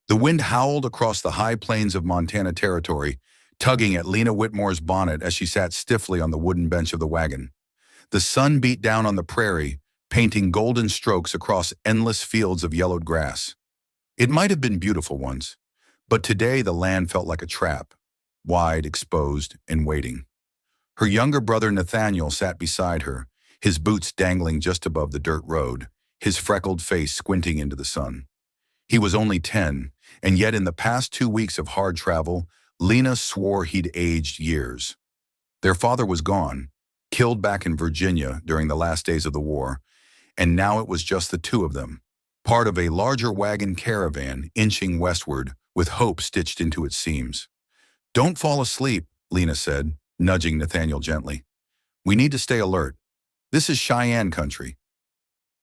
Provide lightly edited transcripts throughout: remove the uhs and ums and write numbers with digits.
The wind howled across the high plains of Montana Territory, tugging at Lena Whitmore's bonnet as she sat stiffly on the wooden bench of the wagon. The sun beat down on the prairie, painting golden strokes across endless fields of yellowed grass. It might have been beautiful once, but today the land felt like a trap, wide, exposed, and waiting. Her younger brother Nathaniel sat beside her, his boots dangling just above the dirt road, his freckled face squinting into the sun. He was only 10, and yet in the past 2 weeks of hard travel, Lena swore he'd aged years. Their father was gone, killed back in Virginia during the last days of the war, and now it was just the two of them, part of a larger wagon caravan inching westward with hope stitched into its seams. "Don't fall asleep," Lena said, nudging Nathaniel gently. "We need to stay alert. This is Cheyenne country."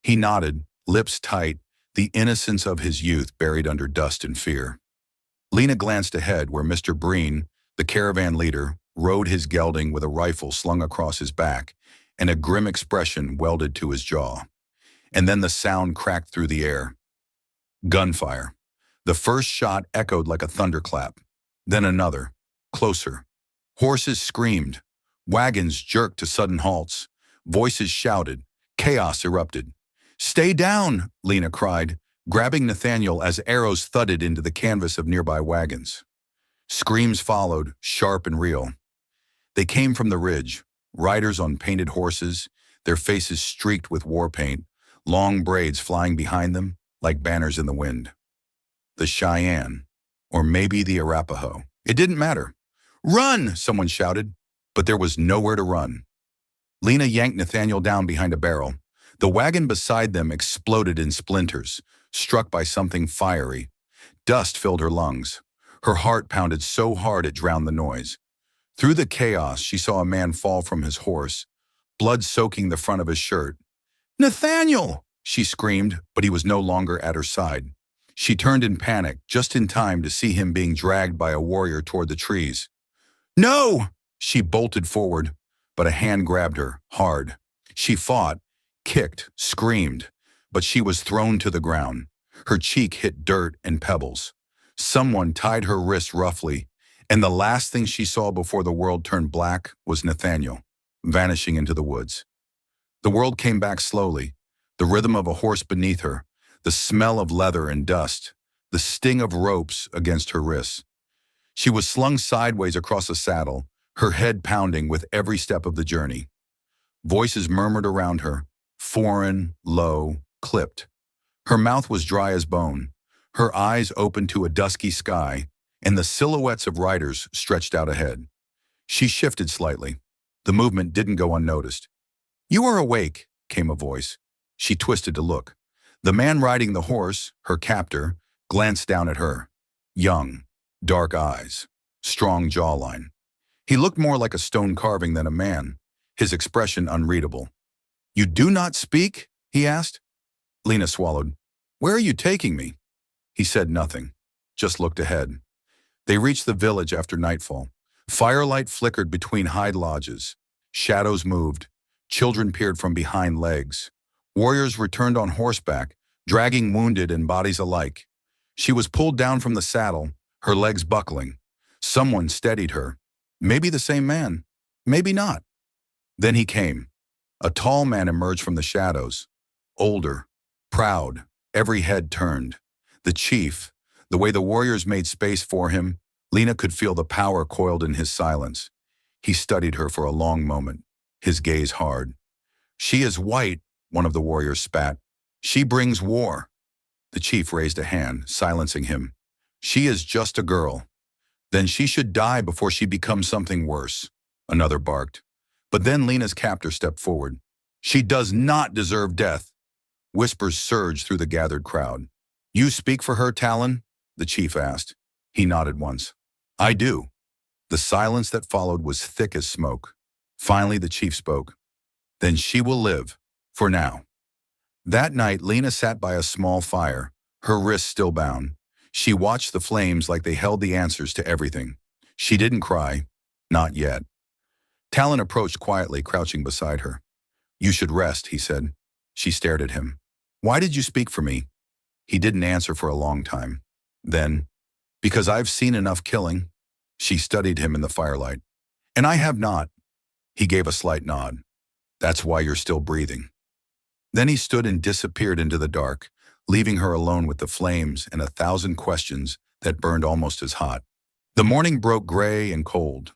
He nodded, lips tight, the innocence of his youth buried under dust and fear. Lena glanced ahead where Mr. Breen, the caravan leader, rode his gelding with a rifle slung across his back and a grim expression welded to his jaw. And then the sound cracked through the air. Gunfire. The first shot echoed like a thunderclap. Then another, closer. Horses screamed. Wagons jerked to sudden halts. Voices shouted. Chaos erupted. "Stay down," Lena cried, grabbing Nathaniel as arrows thudded into the canvas of nearby wagons. Screams followed, sharp and real. They came from the ridge, riders on painted horses, their faces streaked with war paint, long braids flying behind them like banners in the wind. The Cheyenne, or maybe the Arapaho. It didn't matter. "Run!" someone shouted, but there was nowhere to run. Lena yanked Nathaniel down behind a barrel. The wagon beside them exploded in splinters, struck by something fiery. Dust filled her lungs. Her heart pounded so hard it drowned the noise. Through the chaos, she saw a man fall from his horse, blood soaking the front of his shirt. "Nathaniel!" she screamed, but he was no longer at her side. She turned in panic, just in time to see him being dragged by a warrior toward the trees. "No!" She bolted forward, but a hand grabbed her, hard. She fought, kicked, screamed, but she was thrown to the ground. Her cheek hit dirt and pebbles. Someone tied her wrist roughly, and the last thing she saw before the world turned black was Nathaniel, vanishing into the woods. The world came back slowly, the rhythm of a horse beneath her, the smell of leather and dust, the sting of ropes against her wrists. She was slung sideways across a saddle, her head pounding with every step of the journey. Voices murmured around her, foreign, low, clipped. Her mouth was dry as bone, her eyes open to a dusky sky, and the silhouettes of riders stretched out ahead. She shifted slightly. The movement didn't go unnoticed. "You are awake," came a voice. She twisted to look. The man riding the horse, her captor, glanced down at her. Young, dark eyes, strong jawline. He looked more like a stone carving than a man, his expression unreadable. "You do not speak?" he asked. Lena swallowed. "Where are you taking me?" He said nothing, just looked ahead. They reached the village after nightfall. Firelight flickered between hide lodges. Shadows moved. Children peered from behind legs. Warriors returned on horseback, dragging wounded and bodies alike. She was pulled down from the saddle, her legs buckling. Someone steadied her. Maybe the same man. Maybe not. Then he came. A tall man emerged from the shadows. Older, proud, every head turned. The chief, the way the warriors made space for him, Lena could feel the power coiled in his silence. He studied her for a long moment, his gaze hard. "She is white," one of the warriors spat. "She brings war." The chief raised a hand, silencing him. "She is just a girl." "Then she should die before she becomes something worse," another barked. But then Lena's captor stepped forward. "She does not deserve death." Whispers surged through the gathered crowd. "You speak for her, Talon?" the chief asked. He nodded once. "I do." The silence that followed was thick as smoke. Finally, the chief spoke. "Then she will live, for now." That night, Lena sat by a small fire, her wrists still bound. She watched the flames like they held the answers to everything. She didn't cry, not yet. Talon approached quietly, crouching beside her. "You should rest," he said. She stared at him. "Why did you speak for me?" He didn't answer for a long time. Then, because I've seen enough killing, she studied him in the firelight. And I have not. He gave a slight nod. That's why you're still breathing. Then he stood and disappeared into the dark, leaving her alone with the flames and 1,000 questions that burned almost as hot. The morning broke gray and cold,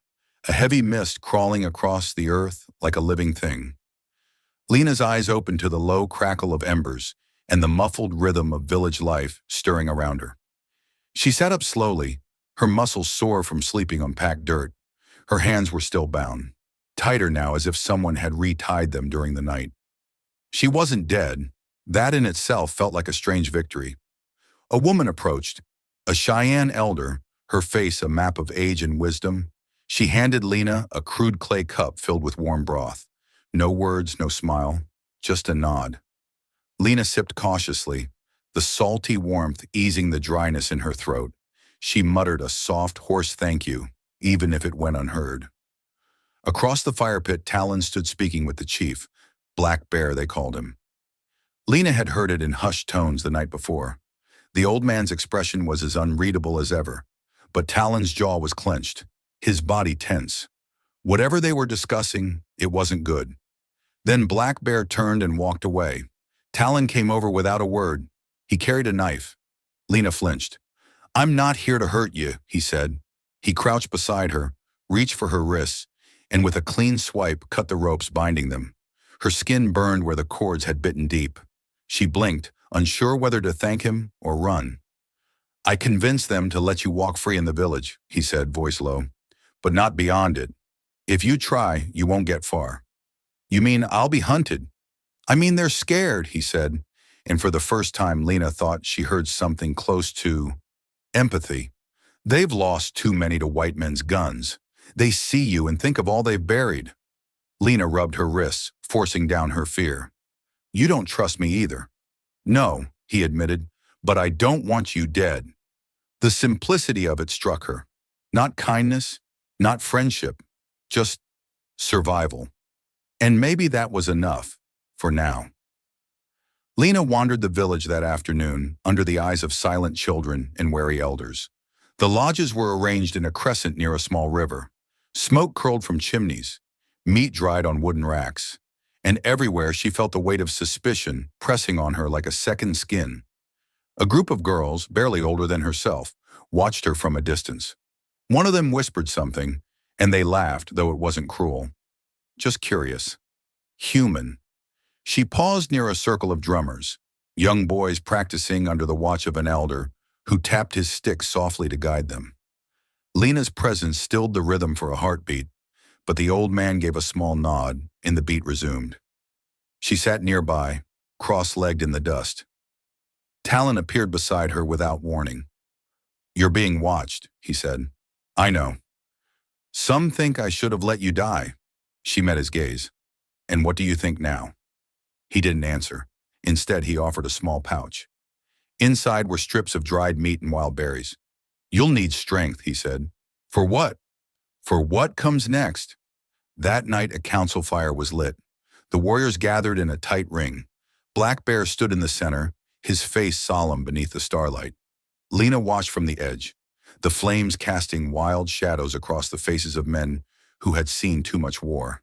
a heavy mist crawling across the earth like a living thing. Lena's eyes opened to the low crackle of embers and the muffled rhythm of village life stirring around her. She sat up slowly, her muscles sore from sleeping on packed dirt. Her hands were still bound, tighter now as if someone had retied them during the night. She wasn't dead. That in itself felt like a strange victory. A woman approached, a Cheyenne elder, her face a map of age and wisdom. She handed Lena a crude clay cup filled with warm broth. No words, no smile, just a nod. Lena sipped cautiously, the salty warmth easing the dryness in her throat. She muttered a soft, hoarse thank you, even if it went unheard. Across the fire pit, Talon stood speaking with the chief. Black Bear, they called him. Lena had heard it in hushed tones the night before. The old man's expression was as unreadable as ever, but Talon's jaw was clenched, his body tense. Whatever they were discussing, it wasn't good. Then Black Bear turned and walked away. Talon came over without a word. He carried a knife. Lena flinched. I'm not here to hurt you, he said. He crouched beside her, reached for her wrists, and with a clean swipe cut the ropes binding them. Her skin burned where the cords had bitten deep. She blinked, unsure whether to thank him or run. I convinced them to let you walk free in the village, he said, voice low, but not beyond it. If you try, you won't get far. You mean I'll be hunted? I mean they're scared, he said, and for the first time Lena thought she heard something close to empathy. They've lost too many to white men's guns. They see you and think of all they've buried. Lena rubbed her wrists, forcing down her fear. You don't trust me either. No, he admitted, but I don't want you dead. The simplicity of it struck her. Not kindness, not friendship, just survival. And maybe that was enough, for now. Lena wandered the village that afternoon, under the eyes of silent children and wary elders. The lodges were arranged in a crescent near a small river. Smoke curled from chimneys, meat dried on wooden racks, and everywhere she felt the weight of suspicion pressing on her like a second skin. A group of girls, barely older than herself, watched her from a distance. One of them whispered something, and they laughed, though it wasn't cruel. Just curious. Human. She paused near a circle of drummers, young boys practicing under the watch of an elder who tapped his stick softly to guide them. Lena's presence stilled the rhythm for a heartbeat, but the old man gave a small nod, and the beat resumed. She sat nearby, cross-legged in the dust. Talon appeared beside her without warning. You're being watched, he said. I know. Some think I should have let you die. She met his gaze. And what do you think now? He didn't answer. Instead, he offered a small pouch. Inside were strips of dried meat and wild berries. You'll need strength, he said. For what? For what comes next? That night, a council fire was lit. The warriors gathered in a tight ring. Black Bear stood in the center, his face solemn beneath the starlight. Lena watched from the edge, the flames casting wild shadows across the faces of men who had seen too much war.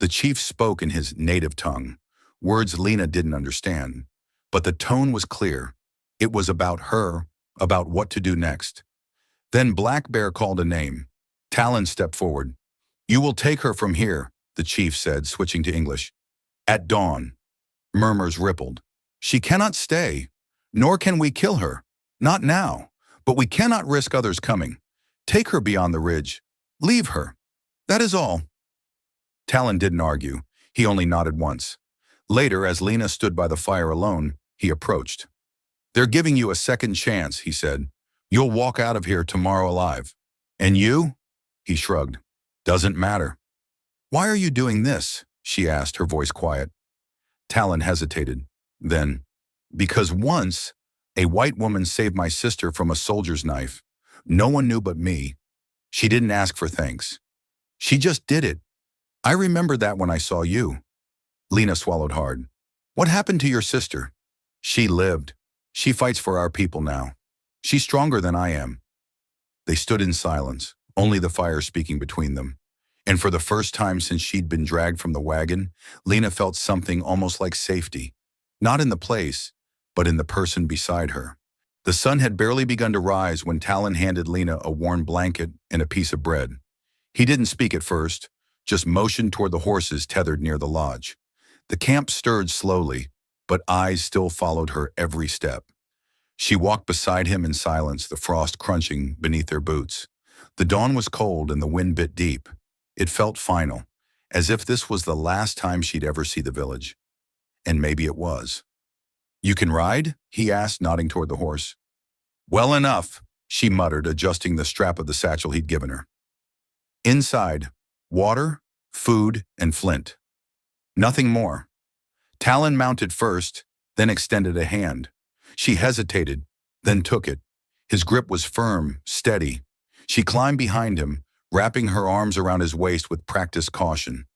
The chief spoke in his native tongue, words Lena didn't understand, but the tone was clear. It was about her, about what to do next. Then Black Bear called a name. Talon stepped forward. You will take her from here, the chief said, switching to English. At dawn. Murmurs rippled. She cannot stay, nor can we kill her. Not now, but we cannot risk others coming. Take her beyond the ridge. Leave her. That is all. Talon didn't argue. He only nodded once. Later, as Lena stood by the fire alone, he approached. They're giving you a second chance, he said. You'll walk out of here tomorrow alive. And you? He shrugged. Doesn't matter. Why are you doing this? She asked, her voice quiet. Talon hesitated. Then, because once, a white woman saved my sister from a soldier's knife. No one knew but me. She didn't ask for thanks. She just did it. I remember that when I saw you. Lena swallowed hard. What happened to your sister? She lived. She fights for our people now. She's stronger than I am. They stood in silence, only the fire speaking between them. And for the first time since she'd been dragged from the wagon, Lena felt something almost like safety. Not in the place, but in the person beside her. The sun had barely begun to rise when Talon handed Lena a worn blanket and a piece of bread. He didn't speak at first, just motioned toward the horses tethered near the lodge. The camp stirred slowly, but eyes still followed her every step. She walked beside him in silence, the frost crunching beneath their boots. The dawn was cold and the wind bit deep. It felt final, as if this was the last time she'd ever see the village. And maybe it was. "You can ride?" he asked, nodding toward the horse. "Well enough," she muttered, adjusting the strap of the satchel he'd given her. Inside, water, food, and flint. Nothing more. Talon mounted first, then extended a hand. She hesitated, then took it. His grip was firm, steady. She climbed behind him, wrapping her arms around his waist with practiced caution.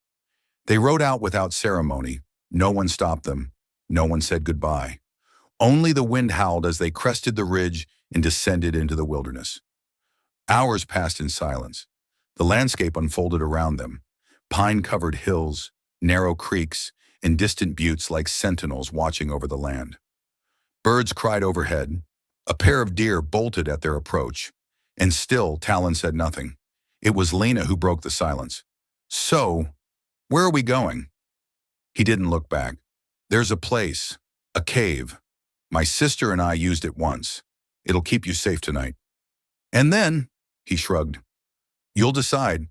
They rode out without ceremony. No one stopped them. No one said goodbye. Only the wind howled as they crested the ridge and descended into the wilderness. Hours passed in silence. The landscape unfolded around them. Pine-covered hills, narrow creeks, and distant buttes like sentinels watching over the land. Birds cried overhead. A pair of deer bolted at their approach. And still, Talon said nothing. It was Lena who broke the silence. "So, where are we going?" He didn't look back. "There's a place, a cave. My sister and I used it once. It'll keep you safe tonight." "And then," he shrugged, "you'll decide."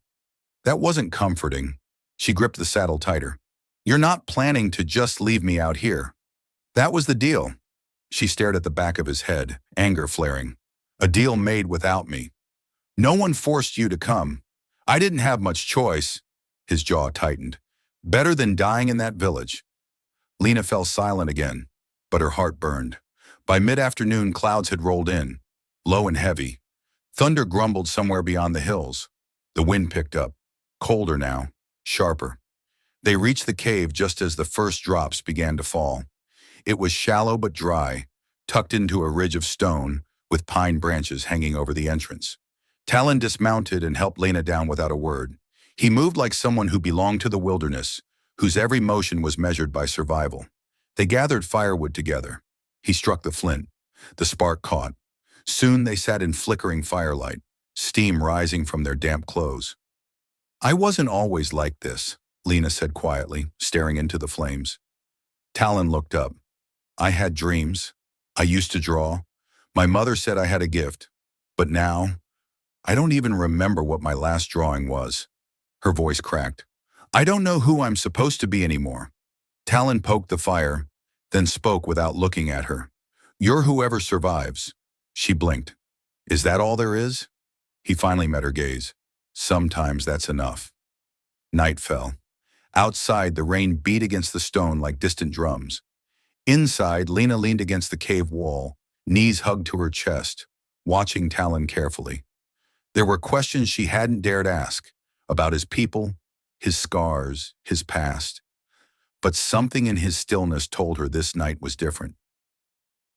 That wasn't comforting. She gripped the saddle tighter. "You're not planning to just leave me out here." "That was the deal." She stared at the back of his head, anger flaring. "A deal made without me. No one forced you to come. I didn't have much choice." His jaw tightened. "Better than dying in that village." Lena fell silent again, but her heart burned. By mid-afternoon, clouds had rolled in, low and heavy. Thunder grumbled somewhere beyond the hills. The wind picked up, colder now, sharper. They reached the cave just as the first drops began to fall. It was shallow but dry, tucked into a ridge of stone, with pine branches hanging over the entrance. Talon dismounted and helped Lena down without a word. He moved like someone who belonged to the wilderness, whose every motion was measured by survival. They gathered firewood together. He struck the flint. The spark caught. Soon they sat in flickering firelight, steam rising from their damp clothes. "I wasn't always like this," Lena said quietly, staring into the flames. Talon looked up. "I had dreams. I used to draw. My mother said I had a gift. But now, I don't even remember what my last drawing was." Her voice cracked. "I don't know who I'm supposed to be anymore." Talon poked the fire, then spoke without looking at her. "You're whoever survives." She blinked. "Is that all there is?" He finally met her gaze. "Sometimes that's enough." Night fell. Outside, the rain beat against the stone like distant drums. Inside, Lena leaned against the cave wall, knees hugged to her chest, watching Talon carefully. There were questions she hadn't dared ask, about his people, his scars, his past. But something in his stillness told her this night was different.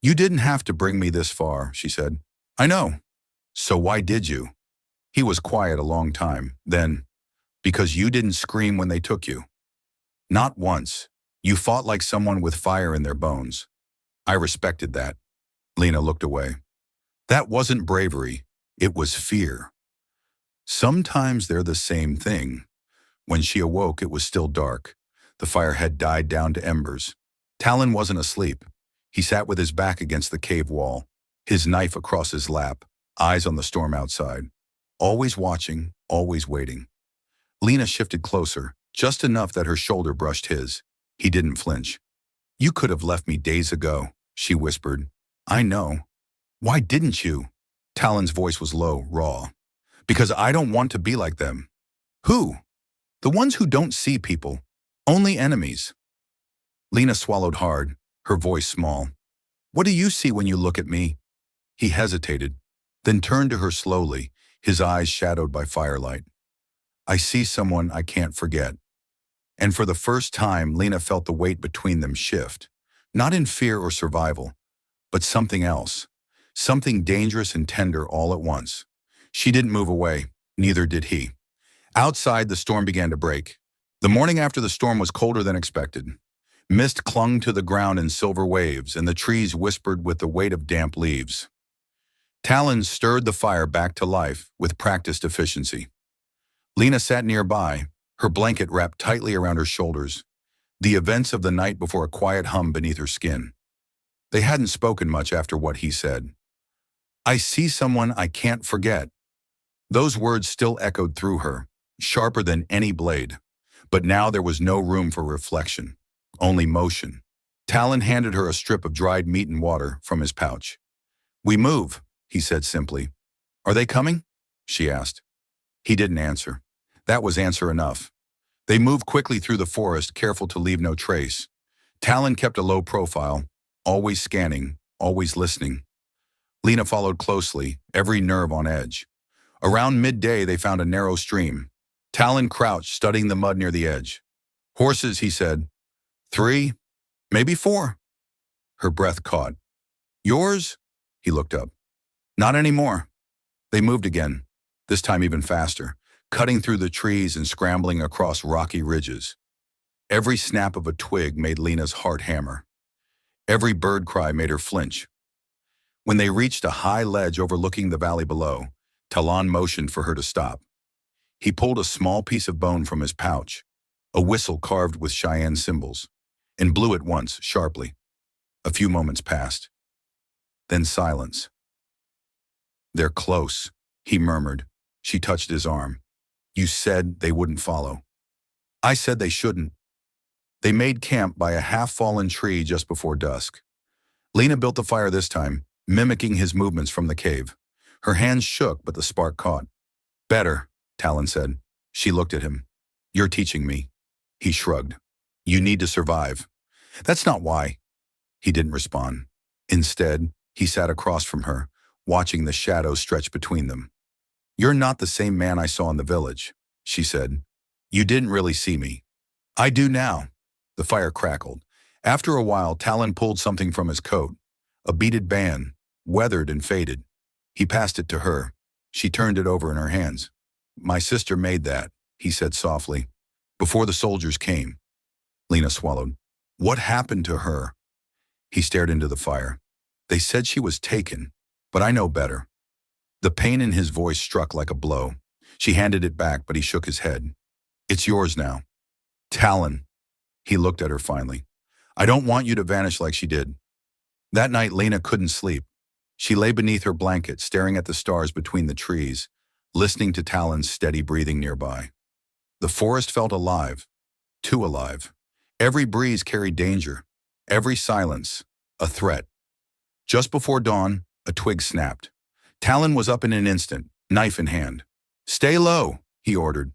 "You didn't have to bring me this far," she said. "I know. So why did you?" He was quiet a long time. Then, "Because you didn't scream when they took you." "Not once. You fought like someone with fire in their bones." "I respected that." Lena looked away. "That wasn't bravery. It was fear." Sometimes they're the same thing. When she awoke, it was still dark. The fire had died down to embers. Talon wasn't asleep. He sat with his back against the cave wall, his knife across his lap, eyes on the storm outside. Always watching, always waiting. Lena shifted closer, just enough that her shoulder brushed his. He didn't flinch. "You could have left me days ago," she whispered. "I know." "Why didn't you?" Talon's voice was low, raw. "Because I don't want to be like them." "Who?" "The ones who don't see people. Only enemies." Lena swallowed hard, her voice small. "What do you see when you look at me?" He hesitated, then turned to her slowly, his eyes shadowed by firelight. "I see someone I can't forget." And for the first time, Lena felt the weight between them shift, not in fear or survival, but something else. something dangerous and tender all at once. She didn't move away, neither did he. Outside, the storm began to break. The morning after the storm was colder than expected. Mist clung to the ground in silver waves, and the trees whispered with the weight of damp leaves. Talon stirred the fire back to life with practiced efficiency. Lena sat nearby, her blanket wrapped tightly around her shoulders, the events of the night before a quiet hum beneath her skin. They hadn't spoken much after what he said. "I see someone I can't forget." Those words still echoed through her, sharper than any blade. But now there was no room for reflection, only motion. Talon handed her a strip of dried meat and water from his pouch. "We move," he said simply. "Are they coming?" she asked. He didn't answer. That was answer enough. They moved quickly through the forest, careful to leave no trace. Talon kept a low profile, always scanning, always listening. Lena followed closely, every nerve on edge. Around midday, they found a narrow stream. Talon crouched, studying the mud near the edge. "Horses," he said. "3, maybe 4. Her breath caught. "Yours?" He looked up. "Not anymore." They moved again, this time even faster, cutting through the trees and scrambling across rocky ridges. Every snap of a twig made Lena's heart hammer. Every bird cry made her flinch. When they reached a high ledge overlooking the valley below, Talon motioned for her to stop. He pulled a small piece of bone from his pouch, a whistle carved with Cheyenne symbols, and blew it once, sharply. A few moments passed. Then silence. "They're close," he murmured. She touched his arm. "You said they wouldn't follow." "I said they shouldn't." They made camp by a half-fallen tree just before dusk. Lena built the fire this time, mimicking his movements from the cave. Her hands shook, but the spark caught. "Better," Talon said. She looked at him. "You're teaching me." He shrugged. "You need to survive." "That's not why." He didn't respond. Instead, he sat across from her, watching the shadows stretch between them. "You're not the same man I saw in the village," she said. "You didn't really see me." "I do now." The fire crackled. After a while, Talon pulled something from his coat, a beaded band, weathered and faded. He passed it to her. She turned it over in her hands. "My sister made that," he said softly, "before the soldiers came." Lena swallowed. "What happened to her?" He stared into the fire. "They said she was taken, but I know better." The pain in his voice struck like a blow. She handed it back, but he shook his head. "It's yours now." "Talon." He looked at her finally. "I don't want you to vanish like she did." That night, Lena couldn't sleep. She lay beneath her blanket, staring at the stars between the trees, listening to Talon's steady breathing nearby. The forest felt alive, too alive. Every breeze carried danger, every silence, a threat. Just before dawn, a twig snapped. Talon was up in an instant, knife in hand. "Stay low," he ordered.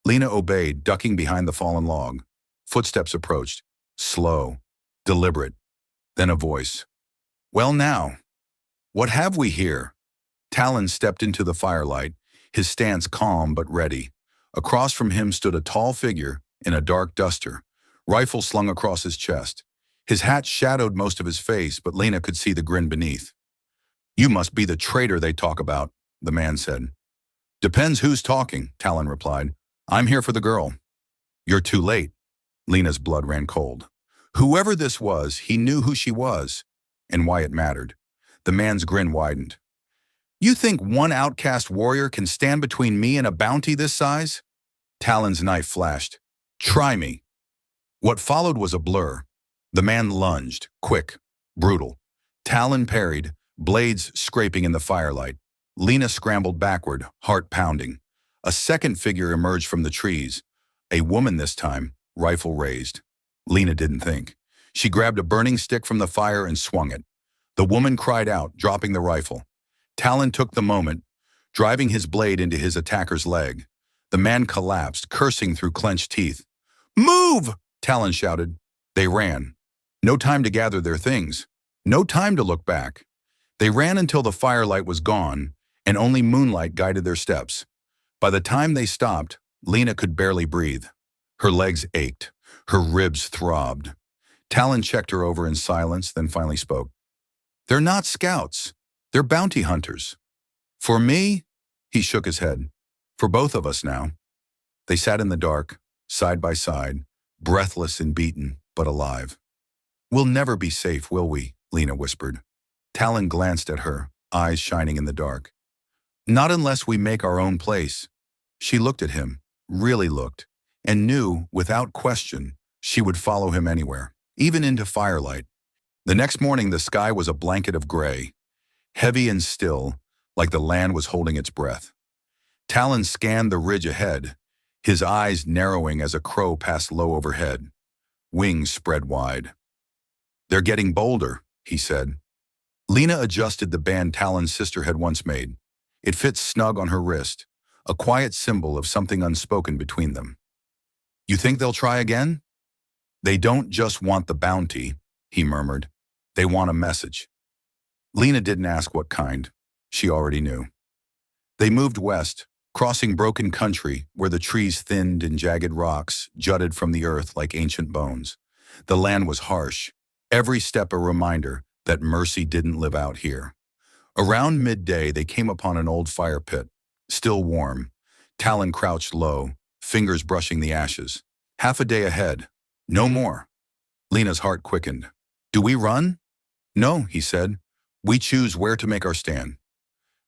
Lena obeyed, ducking behind the fallen log. Footsteps approached, slow, deliberate. Then a voice. "Well now, what have we here?" Talon stepped into the firelight, his stance calm but ready. Across from him stood a tall figure in a dark duster, rifle slung across his chest. His hat shadowed most of his face, but Lena could see the grin beneath. "You must be the traitor they talk about," the man said. "Depends who's talking," Talon replied. "I'm here for the girl." "You're too late." Lena's blood ran cold. Whoever this was, he knew who she was and why it mattered. The man's grin widened. "You think one outcast warrior can stand between me and a bounty this size?" Talon's knife flashed. "Try me." What followed was a blur. The man lunged, quick, brutal. Talon parried, blades scraping in the firelight. Lena scrambled backward, heart pounding. A second figure emerged from the trees. A woman this time, rifle raised. Lena didn't think. She grabbed a burning stick from the fire and swung it. The woman cried out, dropping the rifle. Talon took the moment, driving his blade into his attacker's leg. The man collapsed, cursing through clenched teeth. "Move!" Talon shouted. They ran. No time to gather their things. No time to look back. They ran until the firelight was gone, and only moonlight guided their steps. By the time they stopped, Lena could barely breathe. Her legs ached. Her ribs throbbed. Talon checked her over in silence, then finally spoke. "They're not scouts." They're bounty hunters. For me? He shook his head. For both of us now. They sat in the dark, side by side, breathless and beaten, but alive. We'll never be safe, will we? Lena whispered. Talon glanced at her, eyes shining in the dark. Not unless we make our own place. She looked at him, really looked, and knew, without question, she would follow him anywhere, even into firelight. The next morning the sky was a blanket of gray, heavy and still, like the land was holding its breath. Talon scanned the ridge ahead, his eyes narrowing as a crow passed low overhead, wings spread wide. They're getting bolder, he said. Lena adjusted the band Talon's sister had once made. It fit snug on her wrist, a quiet symbol of something unspoken between them. You think they'll try again? They don't just want the bounty, he murmured. They want a message. Lena didn't ask what kind. She already knew. They moved west, crossing broken country where the trees thinned and jagged rocks jutted from the earth like ancient bones. The land was harsh, every step a reminder that mercy didn't live out here. Around midday, they came upon an old fire pit, still warm. Talon crouched low, fingers brushing the ashes. Half a day ahead. No more. Lena's heart quickened. Do we run? No, he said. We choose where to make our stand.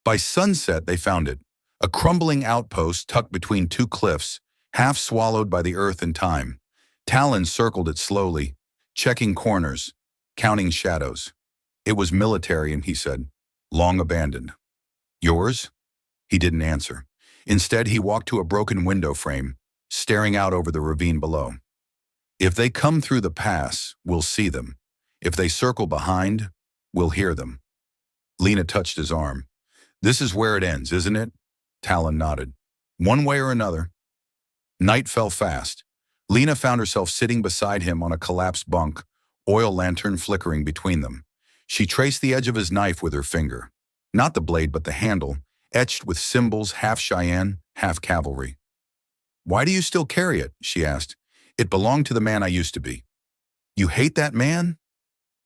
By sunset, they found it, a crumbling outpost tucked between two cliffs, half swallowed by the earth and time. Talon circled it slowly, checking corners, counting shadows. It was military, and he said, long abandoned. Yours? He didn't answer. Instead, he walked to a broken window frame, staring out over the ravine below. If they come through the pass, we'll see them. If they circle behind, we'll hear them. Lena touched his arm. This is where it ends, isn't it? Talon nodded. One way or another. Night fell fast. Lena found herself sitting beside him on a collapsed bunk, oil lantern flickering between them. She traced the edge of his knife with her finger. Not the blade, but the handle, etched with symbols half Cheyenne, half cavalry. Why do you still carry it? She asked. It belonged to the man I used to be. You hate that man?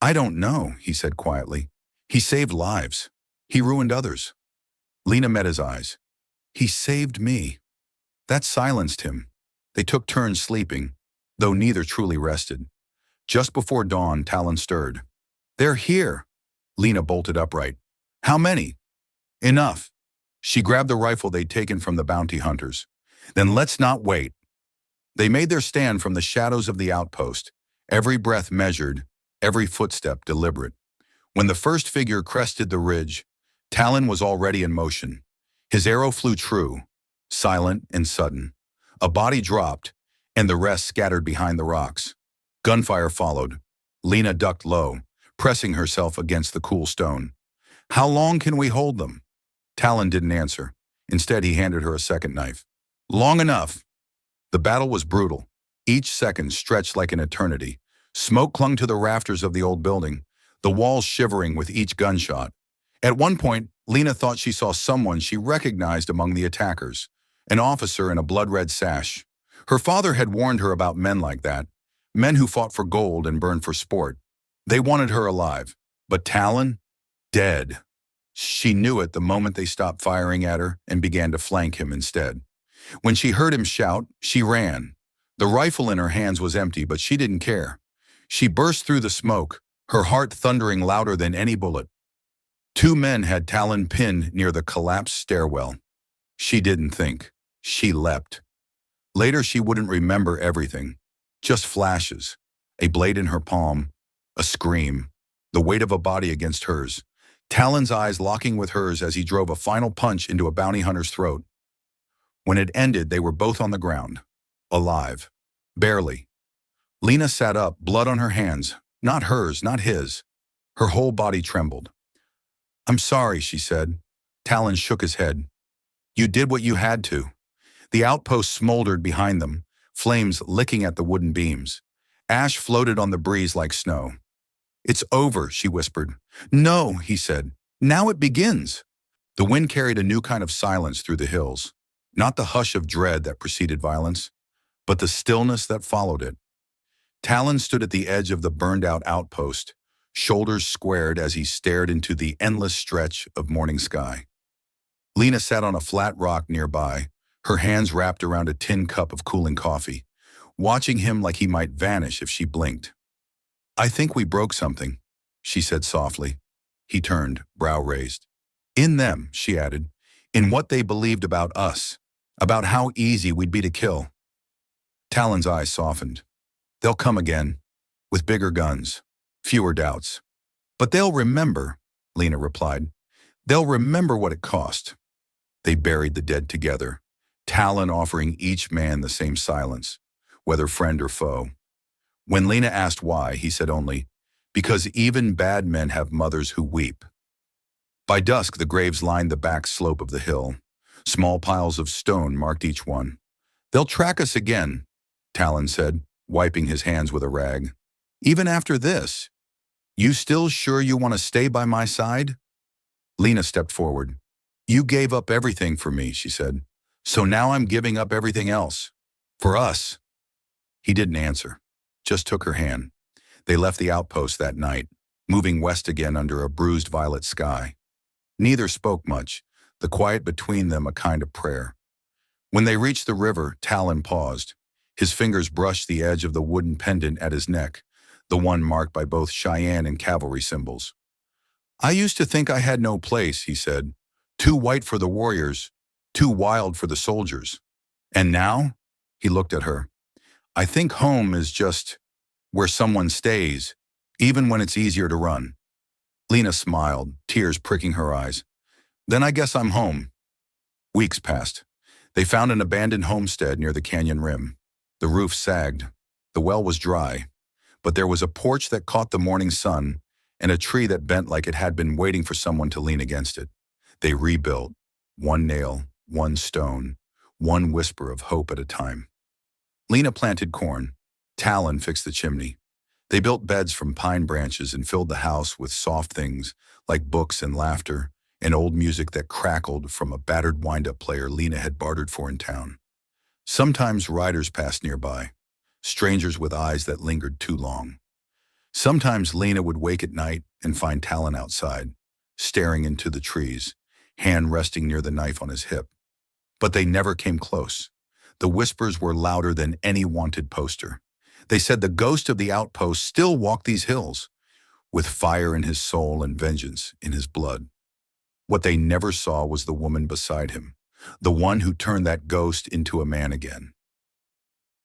I don't know, he said quietly. He saved lives. He ruined others. Lena met his eyes. He saved me. That silenced him. They took turns sleeping, though neither truly rested. Just before dawn, Talon stirred. They're here. Lena bolted upright. How many? Enough. She grabbed the rifle they'd taken from the bounty hunters. Then let's not wait. They made their stand from the shadows of the outpost, every breath measured, every footstep deliberate. When the first figure crested the ridge, Talon was already in motion. His arrow flew true, silent and sudden. A body dropped, and the rest scattered behind the rocks. Gunfire followed. Lena ducked low, pressing herself against the cool stone. How long can we hold them? Talon didn't answer. Instead, he handed her a second knife. Long enough. The battle was brutal. Each second stretched like an eternity. Smoke clung to the rafters of the old building, the walls shivering with each gunshot. At one point, Lena thought she saw someone she recognized among the attackers, an officer in a blood-red sash. Her father had warned her about men like that, men who fought for gold and burned for sport. They wanted her alive, but Talon? Dead. She knew it the moment they stopped firing at her and began to flank him instead. When she heard him shout, she ran. The rifle in her hands was empty, but she didn't care. She burst through the smoke, her heart thundering louder than any bullet. Two men had Talon pinned near the collapsed stairwell. She didn't think. She leapt. Later, she wouldn't remember everything. Just flashes. A blade in her palm. A scream. The weight of a body against hers. Talon's eyes locking with hers as he drove a final punch into a bounty hunter's throat. When it ended, they were both on the ground. Alive. Barely. Lena sat up, blood on her hands. Not hers, not his. Her whole body trembled. I'm sorry, she said. Talon shook his head. You did what you had to. The outpost smoldered behind them, flames licking at the wooden beams. Ash floated on the breeze like snow. It's over, she whispered. No, he said. Now it begins. The wind carried a new kind of silence through the hills. Not the hush of dread that preceded violence, but the stillness that followed it. Talon stood at the edge of the burned-out outpost, shoulders squared as he stared into the endless stretch of morning sky. Lena sat on a flat rock nearby, her hands wrapped around a tin cup of cooling coffee, watching him like he might vanish if she blinked. "I think we broke something," she said softly. He turned, brow raised. "In them," she added, "in what they believed about us, about how easy we'd be to kill." Talon's eyes softened. "They'll come again, with bigger guns, fewer doubts. But they'll remember," Lena replied. "They'll remember what it cost." They buried the dead together, Talon offering each man the same silence, whether friend or foe. When Lena asked why, he said only, "Because even bad men have mothers who weep." By dusk, the graves lined the back slope of the hill. Small piles of stone marked each one. "They'll track us again," Talon said, wiping his hands with a rag. "Even after this. You still sure you want to stay by my side?" Lena stepped forward. "You gave up everything for me," she said. "So now I'm giving up everything else. For us." He didn't answer, just took her hand. They left the outpost that night, moving west again under a bruised violet sky. Neither spoke much, the quiet between them a kind of prayer. When they reached the river, Talon paused. His fingers brushed the edge of the wooden pendant at his neck, the one marked by both Cheyenne and cavalry symbols. "I used to think I had no place," he said. "Too white for the warriors, too wild for the soldiers. And now?" He looked at her. "I think home is just where someone stays, even when it's easier to run." Lena smiled, tears pricking her eyes. "Then I guess I'm home." Weeks passed. They found an abandoned homestead near the canyon rim. The roof sagged. The well was dry, but there was a porch that caught the morning sun and a tree that bent like it had been waiting for someone to lean against it. They rebuilt, one nail, one stone, one whisper of hope at a time. Lena planted corn. Talon fixed the chimney. They built beds from pine branches and filled the house with soft things like books and laughter and old music that crackled from a battered wind-up player Lena had bartered for in town. Sometimes riders passed nearby, strangers with eyes that lingered too long. Sometimes Lena would wake at night and find Talon outside, staring into the trees, hand resting near the knife on his hip. But they never came close. The whispers were louder than any wanted poster. They said the ghost of the outpost still walked these hills, with fire in his soul and vengeance in his blood. What they never saw was the woman beside him, the one who turned that ghost into a man again.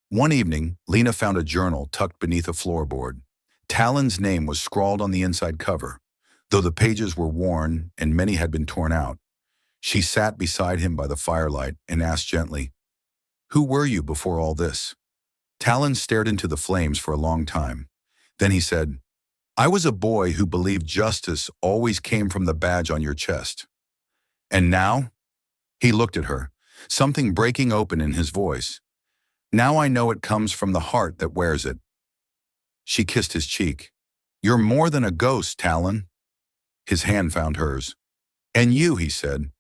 One evening, Lena found a journal tucked beneath a floorboard. Talon's name was scrawled on the inside cover, though the pages were worn and many had been torn out. She sat beside him by the firelight and asked gently, "Who were you before all this?" Talon stared into the flames for a long time. Then he said, "I was a boy who believed justice always came from the badge on your chest." "And now?" He looked at her, something breaking open in his voice. "Now I know it comes from the heart that wears it." She kissed his cheek. "You're more than a ghost, Talon." His hand found hers. "And you," he said,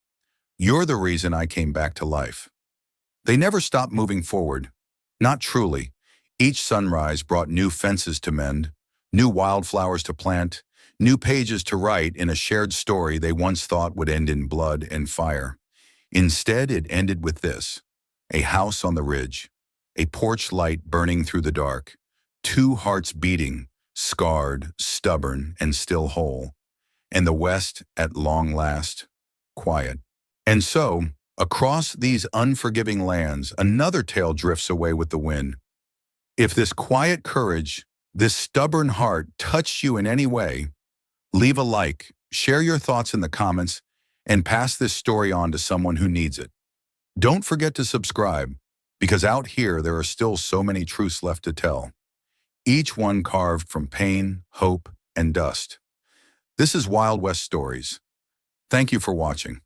"you're the reason I came back to life." They never stopped moving forward. Not truly. Each sunrise brought new fences to mend, new wildflowers to plant, new pages to write in a shared story they once thought would end in blood and fire. Instead, it ended with this: a house on the ridge, a porch light burning through the dark, two hearts beating, scarred, stubborn, and still whole, and the West, at long last, quiet. And so, across these unforgiving lands, another tale drifts away with the wind. If this quiet courage, this stubborn heart touched you in any way, leave a like, share your thoughts in the comments, and pass this story on to someone who needs it. Don't forget to subscribe, because out here there are still so many truths left to tell, each one carved from pain, hope, and dust. This is Wild West Stories. Thank you for watching.